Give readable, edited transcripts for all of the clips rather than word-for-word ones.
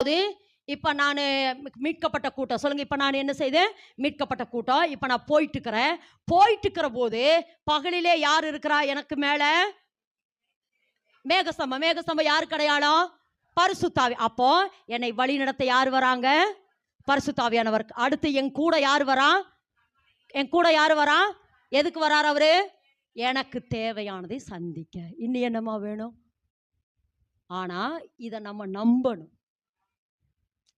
அதாவது இப்போ நான் மீட்கப்பட்ட கூட்டம் சொல்லுங்க. இப்போ நான் என்ன செய்தேன்? மீட்கப்பட்ட கூட்டம். இப்போ நான் போயிட்டு இருக்கிற போது பகலிலே யார் இருக்கிறா எனக்கு மேலே? மேகஸ்தம்பம் யாருக்கு அடையாளம்? பரிசுத்தாவி. அப்போ என்னை வழி நடத்த யார் வராங்க? பரிசுத்தாவியானவர். அடுத்து என் கூட யார் வரா? எதுக்கு வரார் அவரு? எனக்கு தேவையானதை சந்திக்க. இன்னும் என்னமா வேணும்? ஆனா இதை நம்ம நம்பணும்.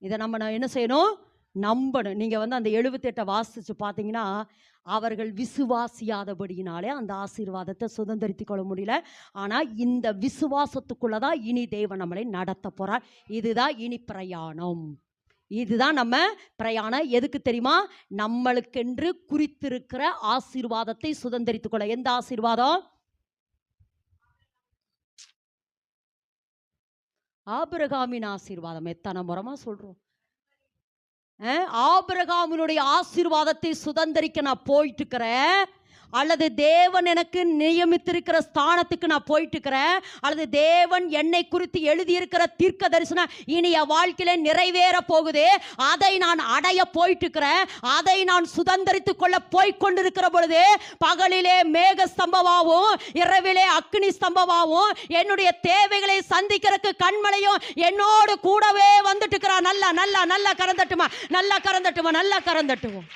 இதை நம்ம என்ன செய்யணும்? நம்பணும். நீங்க அந்த 78 வாசிச்சு பார்த்தீங்கன்னா, அவர்கள் விசுவாசியாதபடியினாலே அந்த ஆசீர்வாதத்தை சுதந்திரித்துக் கொள்ள முடியல. ஆனா இந்த விசுவாசத்துக்குள்ளதான் இனி தேவன் நம்மளை நடத்த போறார். இதுதான் இனி பிரயாணம். இதுதான் நம்ம பிரயாணம். எதுக்கு தெரியுமா? நம்மளுக்கென்று குறித்திருக்கிற ஆசீர்வாதத்தை சுதந்திரித்துக் கொள்ள. எந்த ஆசீர்வாதம்? ஆபிரகாமின் ஆசீர்வாதம். எத்தனை முறமா சொல்றோம். ஆபிரகாமினுடைய ஆசீர்வாதத்தை சுதந்திரிக்க நான் போயிட்டு இருக்கிறேன், அல்லது தேவன் எனக்கு நியமித்திருக்கிற ஸ்தானத்துக்கு நான் போயிட்டு இருக்கிறேன், அல்லது தேவன் என்னை குறித்து எழுதியிருக்கிற தீர்க்க தரிசனம் இனி என் வாழ்க்கையில நிறைவேற போகுது, அதை நான் அடைய போயிட்டு இருக்கிறேன், அதை நான் சுதந்திரித்துக் கொள்ள போய்கொண்டிருக்கிற பொழுது பகலிலே மேக ஸ்தம்பமாகவும் இரவிலே அக்னி ஸ்தம்பமாகவும் என்னுடைய தேவைகளை சந்திக்கிறதுக்கு கண்மலையும் என்னோடு கூடவே வந்துட்டு இருக்கிறான். நல்லா நல்லா நல்லா கரந்தட்டுமா, நல்லா கரந்தட்டுமா, நல்லா கரந்தட்டுவோம்.